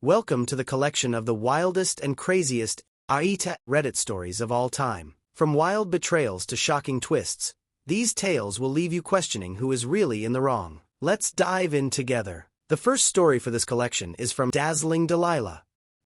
Welcome to the collection of the wildest and craziest AITA Reddit stories of all time. From wild betrayals to shocking twists, these tales will leave you questioning who is really in the wrong. Let's dive in together. The first story for this collection is from Dazzling Delilah.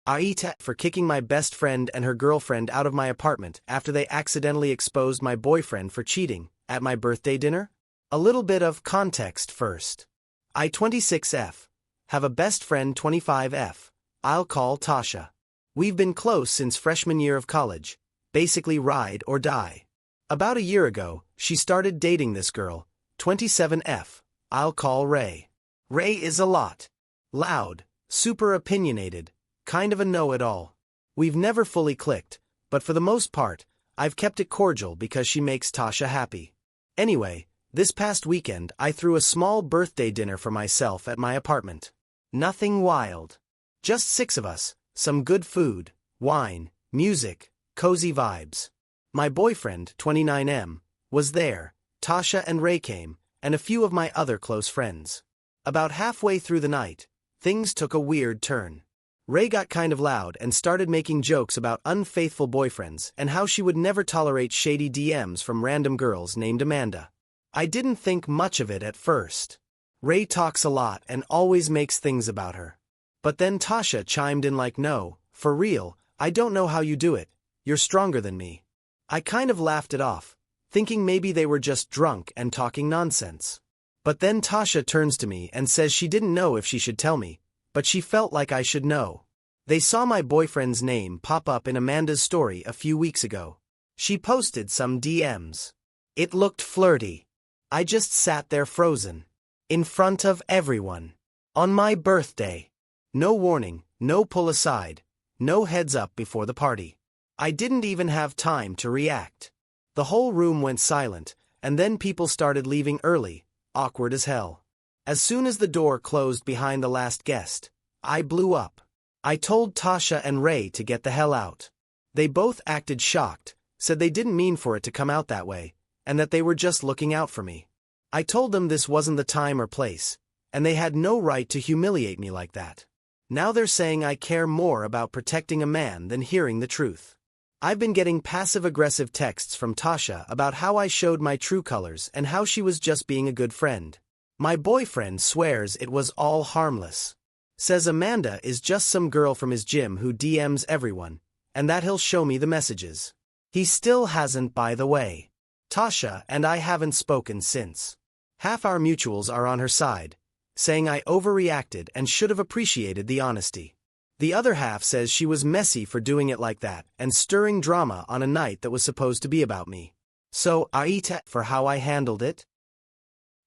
AITA for kicking my best friend and her girlfriend out of my apartment after they accidentally exposed my boyfriend for cheating at my birthday dinner? A little bit of context first. I 26F. Have a best friend 25F. I'll call Tasha. We've been close since freshman year of college, basically ride or die. About a year ago, she started dating this girl, 27F. I'll call Ray. Ray is a lot. Loud, super opinionated, kind of a know-it-all. We've never fully clicked, but for the most part, I've kept it cordial because she makes Tasha happy. Anyway, this past weekend I threw a small birthday dinner for myself at my apartment. Nothing wild. Just 6 of us, some good food, wine, music, cozy vibes. My boyfriend, 29M, was there, Tasha and Ray came, and a few of my other close friends. About halfway through the night, things took a weird turn. Ray got kind of loud and started making jokes about unfaithful boyfriends and how she would never tolerate shady DMs from random girls named Amanda. I didn't think much of it at first. Ray talks a lot and always makes things about her. But then Tasha chimed in like, no, for real, I don't know how you do it, you're stronger than me. I kind of laughed it off, thinking maybe they were just drunk and talking nonsense. But then Tasha turns to me and says she didn't know if she should tell me, but she felt like I should know. They saw my boyfriend's name pop up in Amanda's story a few weeks ago. She posted some DMs. It looked flirty. I just sat there frozen. In front of everyone. On my birthday. No warning, no pull aside, no heads up before the party. I didn't even have time to react. The whole room went silent, and then people started leaving early, awkward as hell. As soon as the door closed behind the last guest, I blew up. I told Tasha and Ray to get the hell out. They both acted shocked, said they didn't mean for it to come out that way, and that they were just looking out for me. I told them this wasn't the time or place, and they had no right to humiliate me like that. Now they're saying I care more about protecting a man than hearing the truth. I've been getting passive-aggressive texts from Tasha about how I showed my true colors and how she was just being a good friend. My boyfriend swears it was all harmless. Says Amanda is just some girl from his gym who DMs everyone, and that he'll show me the messages. He still hasn't, by the way. Tasha and I haven't spoken since. Half our mutuals are on her side, saying I overreacted and should have appreciated the honesty. The other half says she was messy for doing it like that and stirring drama on a night that was supposed to be about me. So, AITA for how I handled it?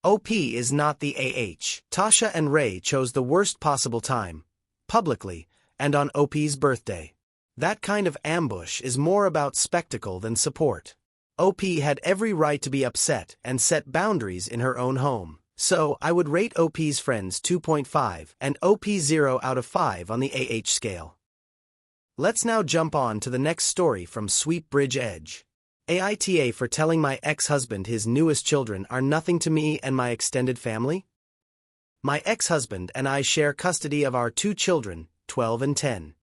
OP is not the AH. Tasha and Ray chose the worst possible time, publicly, and on OP's birthday. That kind of ambush is more about spectacle than support. OP had every right to be upset and set boundaries in her own home. So, I would rate OP's friends 2.5 and OP 0 out of 5 on the AH scale. Let's now jump on to the next story from Sweet Bridge Edge. AITA for telling my ex-husband his newest children are nothing to me and my extended family? My ex-husband and I share custody of our 2 children, 12 and 10.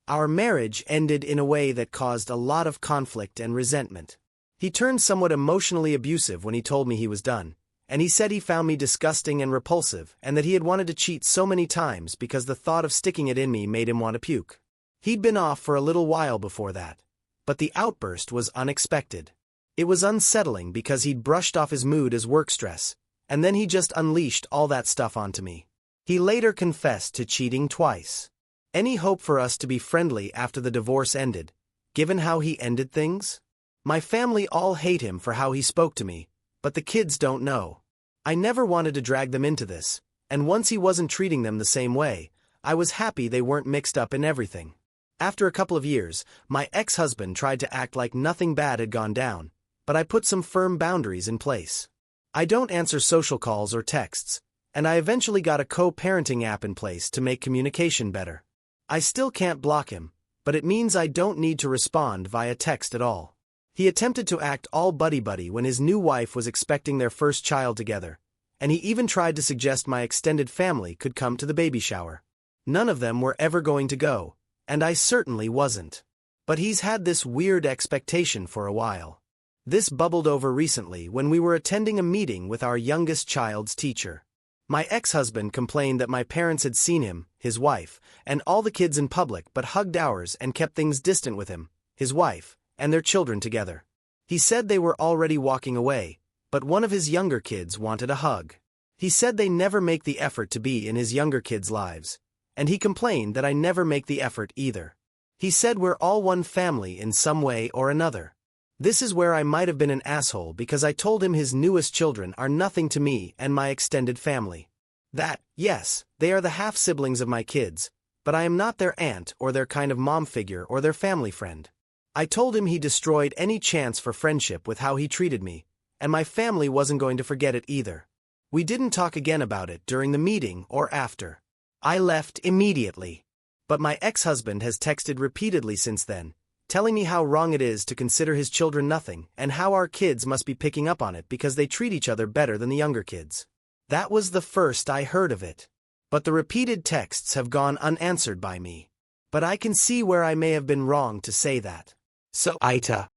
Our marriage ended in a way that caused a lot of conflict and resentment. He turned somewhat emotionally abusive when he told me he was done, and he said he found me disgusting and repulsive and that he had wanted to cheat so many times because the thought of sticking it in me made him want to puke. He'd been off for a little while before that, but the outburst was unexpected. It was unsettling because he'd brushed off his mood as work stress, and then he just unleashed all that stuff onto me. He later confessed to cheating twice. Any hope for us to be friendly after the divorce ended, given how he ended things? My family all hate him for how he spoke to me, but the kids don't know. I never wanted to drag them into this, and once he wasn't treating them the same way, I was happy they weren't mixed up in everything. After a couple of years, my ex-husband tried to act like nothing bad had gone down, but I put some firm boundaries in place. I don't answer social calls or texts, and I eventually got a co-parenting app in place to make communication better. I still can't block him, but it means I don't need to respond via text at all. He attempted to act all buddy-buddy when his new wife was expecting their first child together, and he even tried to suggest my extended family could come to the baby shower. None of them were ever going to go, and I certainly wasn't. But he's had this weird expectation for a while. This bubbled over recently when we were attending a meeting with our youngest child's teacher. My ex-husband complained that my parents had seen him, his wife, and all the kids in public but hugged ours and kept things distant with him, his wife, and their children together. He said they were already walking away, but one of his younger kids wanted a hug. He said they never make the effort to be in his younger kids' lives, and he complained that I never make the effort either. He said we're all one family in some way or another. This is where I might have been an asshole because I told him his newest children are nothing to me and my extended family. That, yes, they are the half-siblings of my kids, but I am not their aunt or their kind of mom figure or their family friend. I told him he destroyed any chance for friendship with how he treated me, and my family wasn't going to forget it either. We didn't talk again about it during the meeting or after. I left immediately. But my ex-husband has texted repeatedly since then, telling me how wrong it is to consider his children nothing and how our kids must be picking up on it because they treat each other better than the younger kids. That was the first I heard of it. But the repeated texts have gone unanswered by me. But I can see where I may have been wrong to say that. So AITA.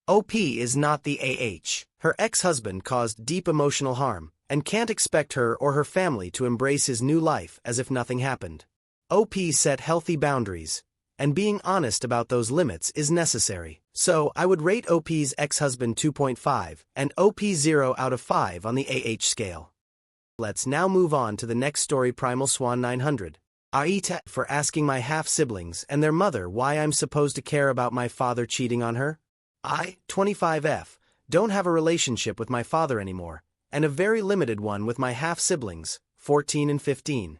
OP is not the AH. Her ex-husband caused deep emotional harm, and can't expect her or her family to embrace his new life as if nothing happened. OP set healthy boundaries, and being honest about those limits is necessary. So, I would rate OP's ex-husband 2.5, and OP 0 out of 5 on the AH scale. Let's now move on to the next story. Primal Swan 900. AITA for asking my half-siblings and their mother why I'm supposed to care about my father cheating on her. I, 25F, don't have a relationship with my father anymore, and a very limited one with my half-siblings, 14 and 15.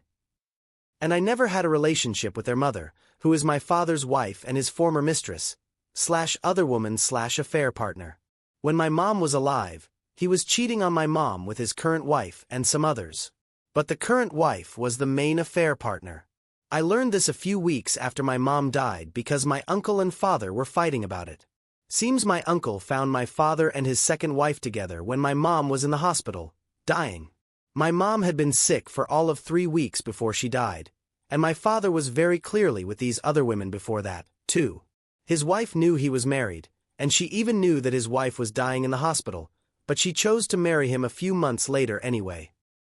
And I never had a relationship with their mother, who is my father's wife and his former mistress, / other woman / affair partner. When my mom was alive, he was cheating on my mom with his current wife and some others. But the current wife was the main affair partner. I learned this a few weeks after my mom died because my uncle and father were fighting about it. Seems my uncle found my father and his second wife together when my mom was in the hospital, dying. My mom had been sick for all of 3 weeks before she died, and my father was very clearly with these other women before that, too. His wife knew he was married, and she even knew that his wife was dying in the hospital, but she chose to marry him a few months later anyway.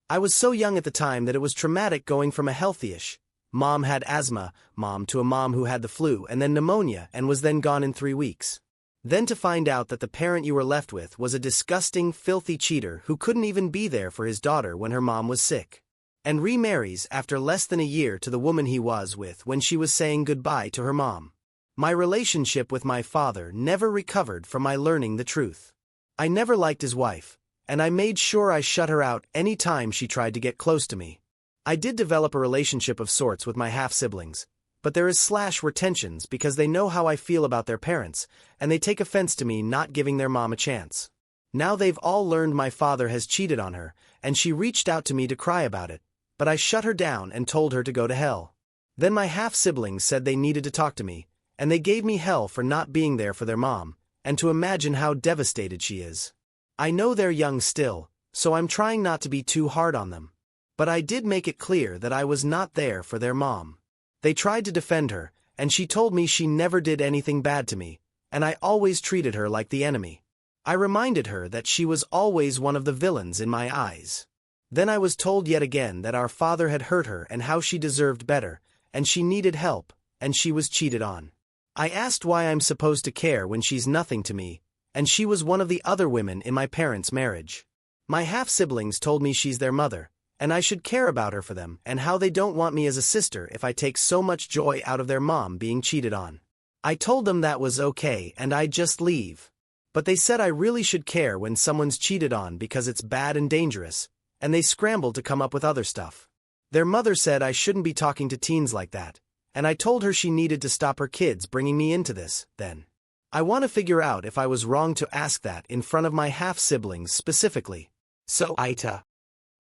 I was so young at the time that it was traumatic going from a healthy-ish mom had asthma mom to a mom who had the flu and then pneumonia and was then gone in 3 weeks. Then to find out that the parent you were left with was a disgusting, filthy cheater who couldn't even be there for his daughter when her mom was sick. And remarries after less than a year to the woman he was with when she was saying goodbye to her mom. My relationship with my father never recovered from my learning the truth. I never liked his wife, and I made sure I shut her out any time she tried to get close to me. I did develop a relationship of sorts with my half-siblings, but there is /retentions because they know how I feel about their parents, and they take offense to me not giving their mom a chance. Now they've all learned my father has cheated on her, and she reached out to me to cry about it, but I shut her down and told her to go to hell. Then my half-siblings said they needed to talk to me, and they gave me hell for not being there for their mom, and to imagine how devastated she is. I know they're young still, so I'm trying not to be too hard on them. But I did make it clear that I was not there for their mom. They tried to defend her, and she told me she never did anything bad to me, and I always treated her like the enemy. I reminded her that she was always one of the villains in my eyes. Then I was told yet again that our father had hurt her and how she deserved better, and she needed help, and she was cheated on. I asked why I'm supposed to care when she's nothing to me, and she was one of the other women in my parents' marriage. My half-siblings told me she's their mother, and I should care about her for them and how they don't want me as a sister if I take so much joy out of their mom being cheated on. I told them that was okay and I'd just leave. But they said I really should care when someone's cheated on because it's bad and dangerous, and they scrambled to come up with other stuff. Their mother said I shouldn't be talking to teens like that, and I told her she needed to stop her kids bringing me into this, then. I want to figure out if I was wrong to ask that in front of my half-siblings specifically. So AITA.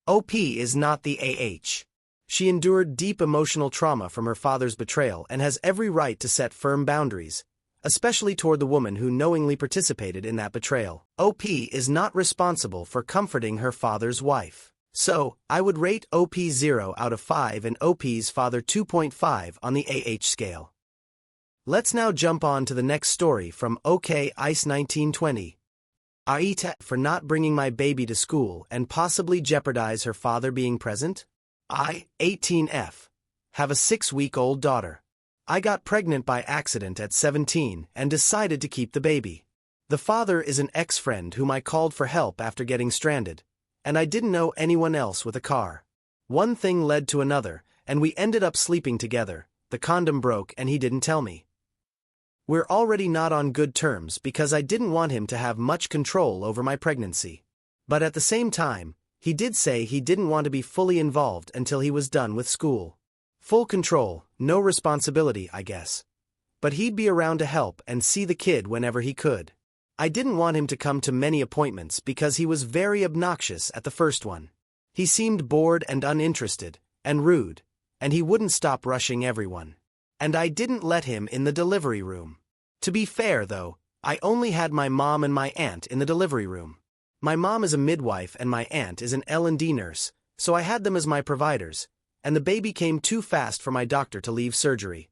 OP is not the AH. She endured deep emotional trauma from her father's betrayal and has every right to set firm boundaries, especially toward the woman who knowingly participated in that betrayal. OP is not responsible for comforting her father's wife. So, I would rate OP 0 out of 5 and OP's father 2.5 on the scale. Let's now jump on to the next story from OK Ice 1920. AITA for not bringing my baby to school and possibly jeopardize her father being present? I, 18F, have a 6-week-old daughter. I got pregnant by accident at 17 and decided to keep the baby. The father is an ex-friend whom I called for help after getting stranded, and I didn't know anyone else with a car. One thing led to another, and we ended up sleeping together. The condom broke and he didn't tell me. We're already not on good terms because I didn't want him to have much control over my pregnancy. But at the same time, he did say he didn't want to be fully involved until he was done with school. Full control, no responsibility, I guess. But he'd be around to help and see the kid whenever he could. I didn't want him to come to many appointments because he was very obnoxious at the first one. He seemed bored and uninterested, and rude, and he wouldn't stop rushing everyone. And I didn't let him in the delivery room. To be fair, though, I only had my mom and my aunt in the delivery room. My mom is a midwife and my aunt is an L&D nurse, so I had them as my providers, and the baby came too fast for my doctor to leave surgery.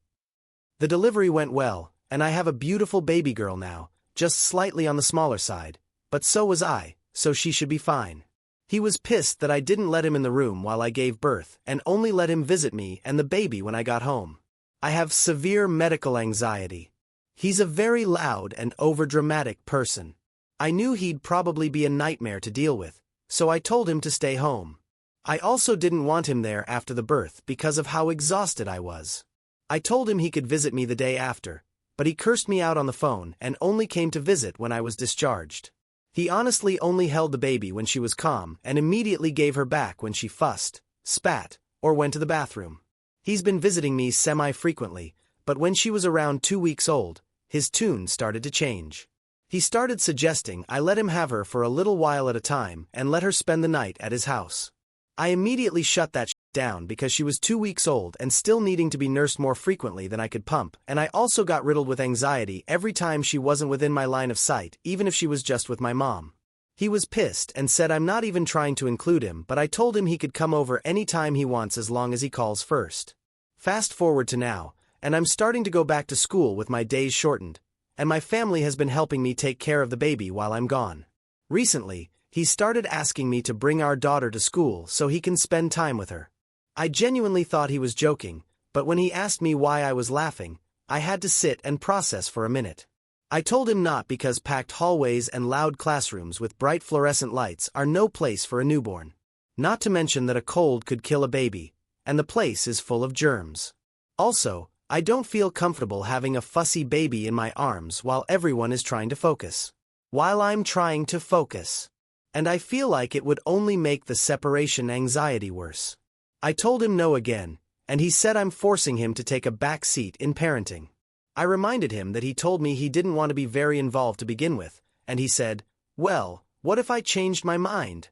The delivery went well, and I have a beautiful baby girl now, just slightly on the smaller side, but so was I, so she should be fine. He was pissed that I didn't let him in the room while I gave birth and only let him visit me and the baby when I got home. I have severe medical anxiety. He's a very loud and overdramatic person. I knew he'd probably be a nightmare to deal with, so I told him to stay home. I also didn't want him there after the birth because of how exhausted I was. I told him he could visit me the day after, but he cursed me out on the phone and only came to visit when I was discharged. He honestly only held the baby when she was calm and immediately gave her back when she fussed, spat, or went to the bathroom. He's been visiting me semi-frequently, but when she was around 2 weeks old, his tune started to change. He started suggesting I let him have her for a little while at a time and let her spend the night at his house. I immediately shut that down because she was 2 weeks old and still needing to be nursed more frequently than I could pump, and I also got riddled with anxiety every time she wasn't within my line of sight, even if she was just with my mom. He was pissed and said I'm not even trying to include him, but I told him he could come over any time he wants as long as he calls first. Fast forward to now, and I'm starting to go back to school with my days shortened, and my family has been helping me take care of the baby while I'm gone. Recently, he started asking me to bring our daughter to school so he can spend time with her. I genuinely thought he was joking, but when he asked me why I was laughing, I had to sit and process for a minute. I told him not because packed hallways and loud classrooms with bright fluorescent lights are no place for a newborn. Not to mention that a cold could kill a baby, and the place is full of germs. Also, I don't feel comfortable having a fussy baby in my arms while everyone is trying to focus. While I'm trying to focus. And I feel like it would only make the separation anxiety worse. I told him no again, and he said I'm forcing him to take a back seat in parenting. I reminded him that he told me he didn't want to be very involved to begin with, and he said, "Well, what if I changed my mind?"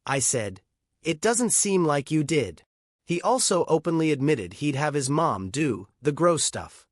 I said, "It doesn't seem like you did." He also openly admitted he'd have his mom do the gross stuff.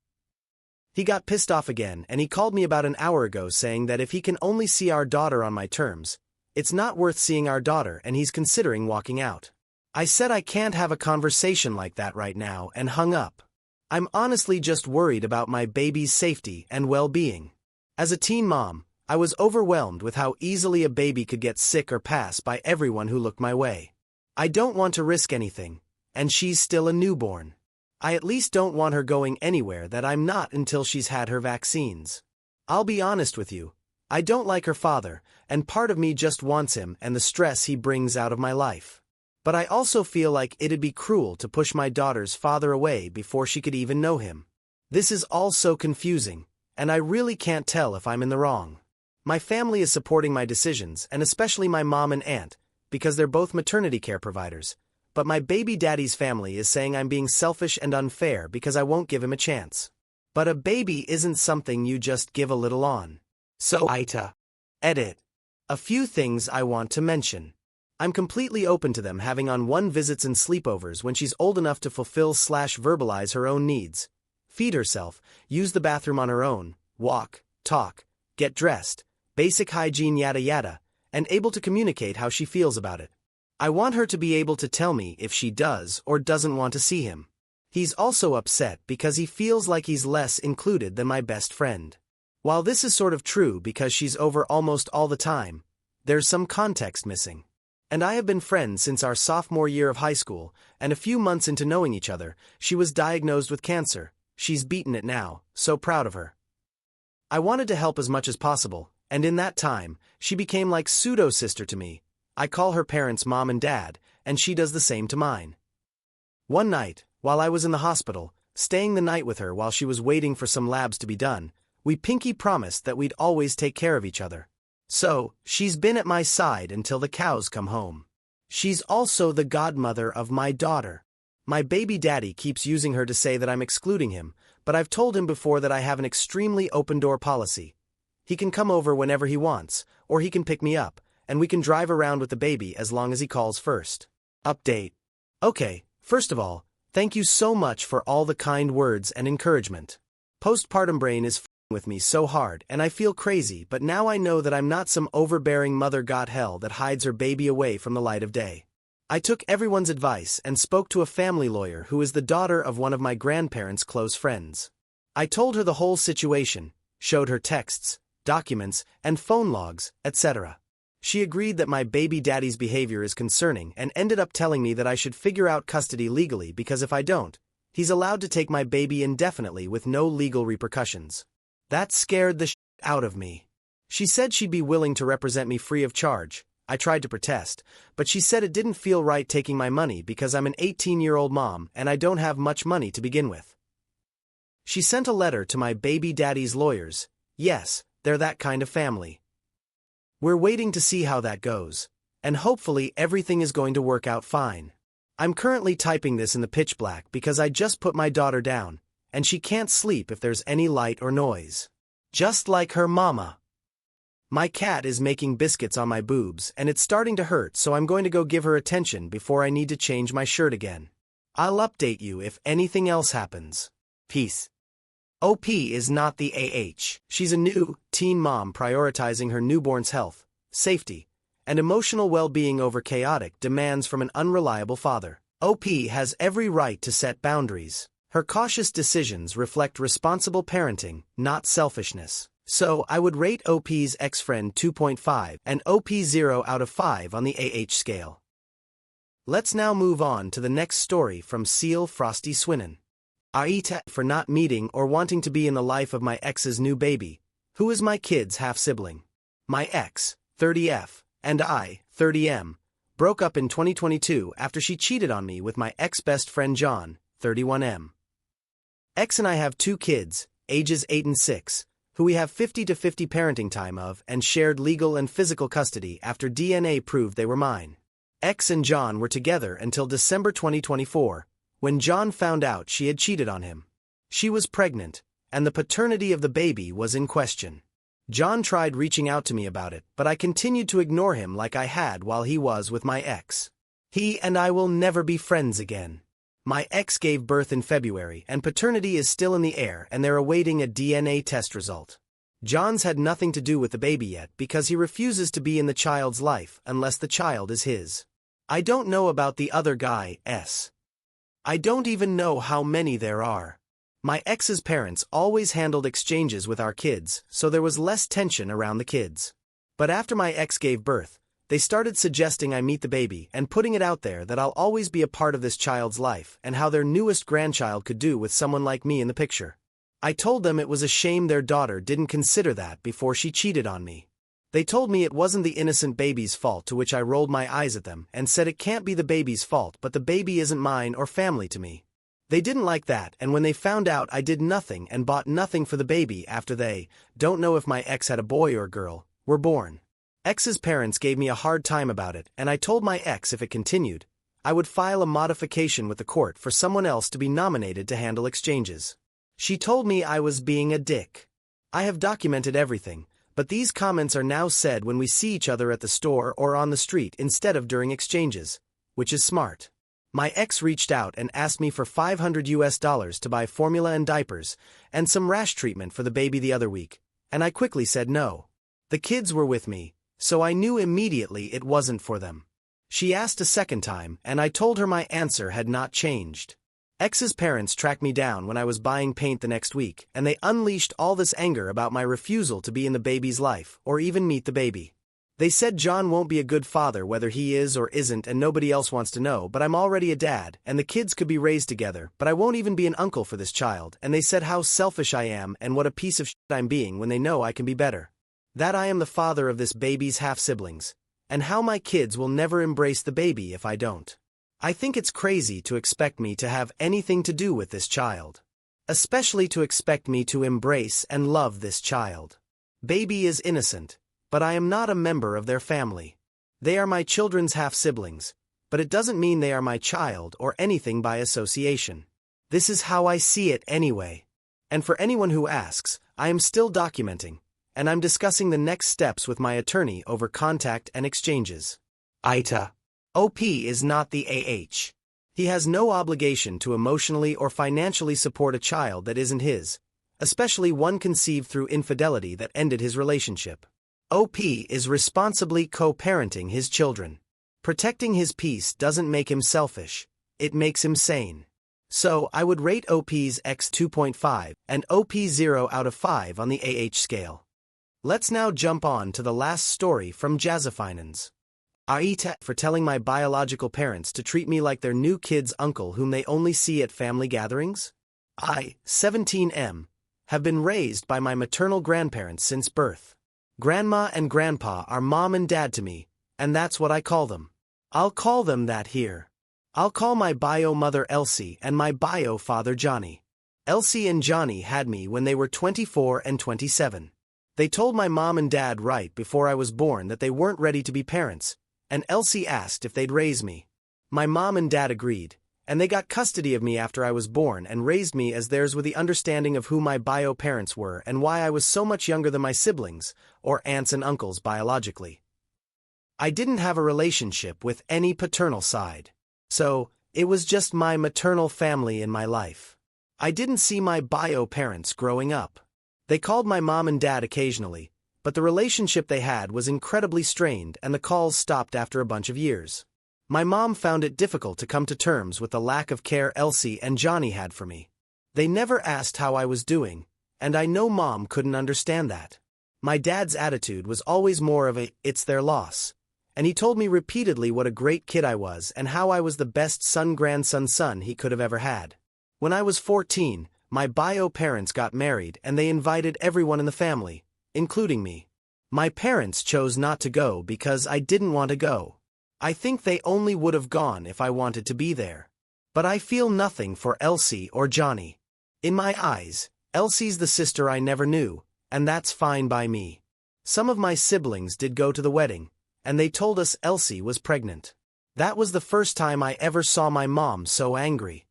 He got pissed off again, and he called me about an hour ago saying that if he can only see our daughter on my terms, it's not worth seeing our daughter and he's considering walking out. I said I can't have a conversation like that right now and hung up. I'm honestly just worried about my baby's safety and well-being. As a teen mom, I was overwhelmed with how easily a baby could get sick or pass by everyone who looked my way. I don't want to risk anything, and she's still a newborn. I at least don't want her going anywhere that I'm not until she's had her vaccines. I'll be honest with you, I don't like her father, and part of me just wants him and the stress he brings out of my life. But I also feel like it'd be cruel to push my daughter's father away before she could even know him. This is all so confusing, and I really can't tell if I'm in the wrong. My family is supporting my decisions, and especially my mom and aunt, because they're both maternity care providers. But my baby daddy's family is saying I'm being selfish and unfair because I won't give him a chance. But a baby isn't something you just give a little on. So AITA. Edit. A few things I want to mention. I'm completely open to them having on-one visits and sleepovers when she's old enough to fulfill/verbalize her own needs, feed herself, use the bathroom on her own, walk, talk, get dressed, basic hygiene yada yada, and able to communicate how she feels about it. I want her to be able to tell me if she does or doesn't want to see him. He's also upset because he feels like he's less included than my best friend. While this is sort of true because she's over almost all the time, there's some context missing. And I have been friends since our sophomore year of high school, and a few months into knowing each other, she was diagnosed with cancer. She's beaten it now, so proud of her. I wanted to help as much as possible, and in that time, she became like pseudo-sister to me. I call her parents mom and dad, and she does the same to mine. One night, while I was in the hospital, staying the night with her while she was waiting for some labs to be done, we pinky promised that we'd always take care of each other. So, she's been at my side until the cows come home. She's also the godmother of my daughter. My baby daddy keeps using her to say that I'm excluding him, but I've told him before that I have an extremely open-door policy. He can come over whenever he wants, or he can pick me up, and we can drive around with the baby as long as he calls first. Update. Okay, first of all, thank you so much for all the kind words and encouragement. Postpartum brain is with me so hard, and I feel crazy, but now I know that I'm not some overbearing mother got hell that hides her baby away from the light of day. I took everyone's advice and spoke to a family lawyer who is the daughter of one of my grandparents' close friends. I told her the whole situation, showed her texts, documents, and phone logs, etc. She agreed that my baby daddy's behavior is concerning and ended up telling me that I should figure out custody legally because if I don't, he's allowed to take my baby indefinitely with no legal repercussions. That scared the shit out of me. She said she'd be willing to represent me free of charge. I tried to protest, but she said it didn't feel right taking my money because I'm an 18-year-old mom and I don't have much money to begin with. She sent a letter to my baby daddy's lawyers. Yes, they're that kind of family. We're waiting to see how that goes, and hopefully everything is going to work out fine. I'm currently typing this in the pitch black because I just put my daughter down, and she can't sleep if there's any light or noise. Just like her mama. My cat is making biscuits on my boobs and it's starting to hurt, so I'm going to go give her attention before I need to change my shirt again. I'll update you if anything else happens. Peace. OP is not the AH. She's a new, teen mom prioritizing her newborn's health, safety, and emotional well-being over chaotic demands from an unreliable father. OP has every right to set boundaries. Her cautious decisions reflect responsible parenting, not selfishness. So, I would rate OP's ex-friend 2.5 and OP 0 out of 5 on the AH scale. Let's now move on to the next story from Seal Frosty Swinnon. AITA for not meeting or wanting to be in the life of my ex's new baby, who is my kid's half-sibling. My ex, 30F, and I, 30M, broke up in 2022 after she cheated on me with my ex-best friend John, 31M. Ex and I have 2 kids, ages 8 and 6, who we have 50-50 parenting time of and shared legal and physical custody after DNA proved they were mine. Ex and John were together until December 2024, when John found out she had cheated on him. She was pregnant, and the paternity of the baby was in question. John tried reaching out to me about it, but I continued to ignore him like I had while he was with my ex. He and I will never be friends again. My ex gave birth in February, and paternity is still in the air and they're awaiting a DNA test result. John's had nothing to do with the baby yet because he refuses to be in the child's life unless the child is his. I don't know about the other guy, S. I don't even know how many there are. My ex's parents always handled exchanges with our kids, so there was less tension around the kids. But after my ex gave birth, they started suggesting I meet the baby and putting it out there that I'll always be a part of this child's life and how their newest grandchild could do with someone like me in the picture. I told them it was a shame their daughter didn't consider that before she cheated on me. They told me it wasn't the innocent baby's fault, to which I rolled my eyes at them and said it can't be the baby's fault, but the baby isn't mine or family to me. They didn't like that, and when they found out I did nothing and bought nothing for the baby after they, don't know if my ex had a boy or a girl, were born. Ex's parents gave me a hard time about it, and I told my ex if it continued, I would file a modification with the court for someone else to be nominated to handle exchanges. She told me I was being a dick. I have documented everything, but these comments are now said when we see each other at the store or on the street instead of during exchanges, which is smart. My ex reached out and asked me for $500 to buy formula and diapers, and some rash treatment for the baby the other week, and I quickly said no. The kids were with me, so I knew immediately it wasn't for them. She asked a second time, and I told her my answer had not changed. X's parents tracked me down when I was buying paint the next week, and they unleashed all this anger about my refusal to be in the baby's life, or even meet the baby. They said John won't be a good father whether he is or isn't, and nobody else wants to know, but I'm already a dad, and the kids could be raised together, but I won't even be an uncle for this child, and they said how selfish I am and what a piece of shit I'm being when they know I can be better. That I am the father of this baby's half-siblings, and how my kids will never embrace the baby if I don't. I think it's crazy to expect me to have anything to do with this child. Especially to expect me to embrace and love this child. Baby is innocent, but I am not a member of their family. They are my children's half-siblings, but it doesn't mean they are my child or anything by association. This is how I see it anyway. And for anyone who asks, I am still documenting, and I'm discussing the next steps with my attorney over contact and exchanges. AITA. OP is not the AH. He has no obligation to emotionally or financially support a child that isn't his, especially one conceived through infidelity that ended his relationship. OP is responsibly co-parenting his children. Protecting his peace doesn't make him selfish, it makes him sane. So, I would rate OP's X 2.5 and OP 0 out of 5 on the AH scale. Let's now jump on to the last story from Jazzafinance. AITA for telling my biological parents to treat me like their new kid's uncle whom they only see at family gatherings. I, 17M, have been raised by my maternal grandparents since birth. Grandma and grandpa are mom and dad to me, and that's what I call them. I'll call them that here. I'll call my bio mother Elsie and my bio father Johnny. Elsie and Johnny had me when they were 24 and 27. They told my mom and dad right before I was born that they weren't ready to be parents, and Elsie asked if they'd raise me. My mom and dad agreed, and they got custody of me after I was born and raised me as theirs with the understanding of who my bio parents were and why I was so much younger than my siblings, or aunts and uncles biologically. I didn't have a relationship with any paternal side. So, it was just my maternal family in my life. I didn't see my bio parents growing up. They called my mom and dad occasionally, but the relationship they had was incredibly strained and the calls stopped after a bunch of years. My mom found it difficult to come to terms with the lack of care Elsie and Johnny had for me. They never asked how I was doing, and I know mom couldn't understand that. My dad's attitude was always more of a, it's their loss, and he told me repeatedly what a great kid I was and how I was the best son he could have ever had. When I was 14, my bio parents got married and they invited everyone in the family, including me. My parents chose not to go because I didn't want to go. I think they only would have gone if I wanted to be there. But I feel nothing for Elsie or Johnny. In my eyes, Elsie's the sister I never knew, and that's fine by me. Some of my siblings did go to the wedding, and they told us Elsie was pregnant. That was the first time I ever saw my mom so angry.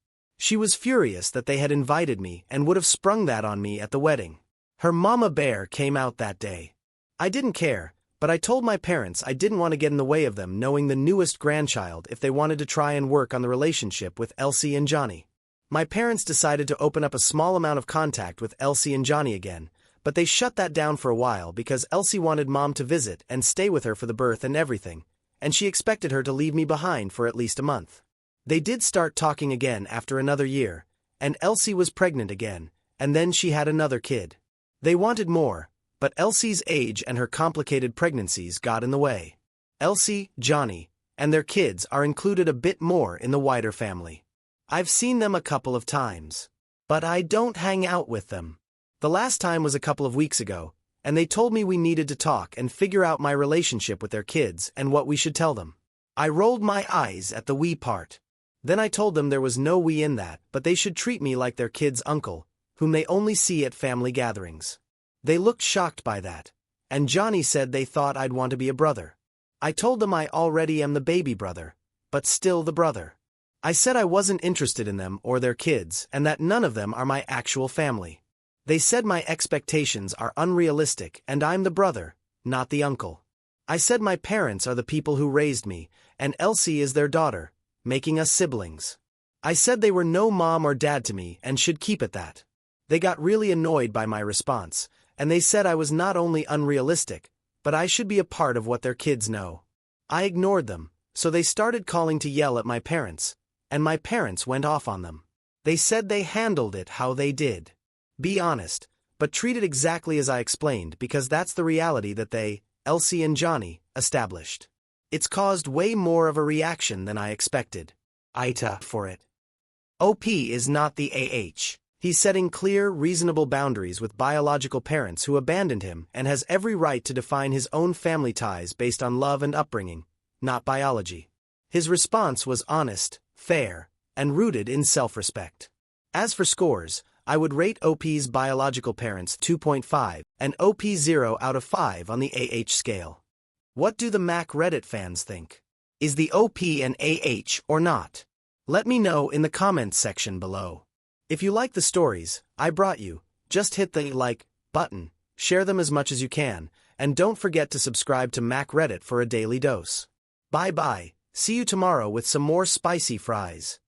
She was furious that they had invited me and would have sprung that on me at the wedding. Her mama bear came out that day. I didn't care, but I told my parents I didn't want to get in the way of them knowing the newest grandchild if they wanted to try and work on the relationship with Elsie and Johnny. My parents decided to open up a small amount of contact with Elsie and Johnny again, but they shut that down for a while because Elsie wanted mom to visit and stay with her for the birth and everything, and she expected her to leave me behind for at least a month. They did start talking again after another year, and Elsie was pregnant again, and then she had another kid. They wanted more, but Elsie's age and her complicated pregnancies got in the way. Elsie, Johnny, and their kids are included a bit more in the wider family. I've seen them a couple of times, but I don't hang out with them. The last time was a couple of weeks ago, and they told me we needed to talk and figure out my relationship with their kids and what we should tell them. I rolled my eyes at the we part. Then I told them there was no we in that, but they should treat me like their kid's uncle, whom they only see at family gatherings. They looked shocked by that, and Johnny said they thought I'd want to be a brother. I told them I already am the baby brother, but still the brother. I said I wasn't interested in them or their kids and that none of them are my actual family. They said my expectations are unrealistic and I'm the brother, not the uncle. I said my parents are the people who raised me, and Elsie is their daughter, making us siblings. I said they were no mom or dad to me and should keep it that. They got really annoyed by my response, and they said I was not only unrealistic, but I should be a part of what their kids know. I ignored them, So they started calling to yell at my parents, and my parents went off on them. They said they handled it how they did. Be honest, but treat it exactly as I explained because that's the reality that they, Elsie and Johnny, established. It's caused way more of a reaction than I expected. AITA for it. OP is not the AH. He's setting clear, reasonable boundaries with biological parents who abandoned him and has every right to define his own family ties based on love and upbringing, not biology. His response was honest, fair, and rooted in self-respect. As for scores, I would rate OP's biological parents 2.5 and OP 0 out of 5 on the AH scale. What do the Mac Reddit fans think? Is the OP an AH or not? Let me know in the comments section below. If you like the stories I brought you, just hit the like button, share them as much as you can, and don't forget to subscribe to Mac Reddit for a daily dose. Bye bye, see you tomorrow with some more spicy fries.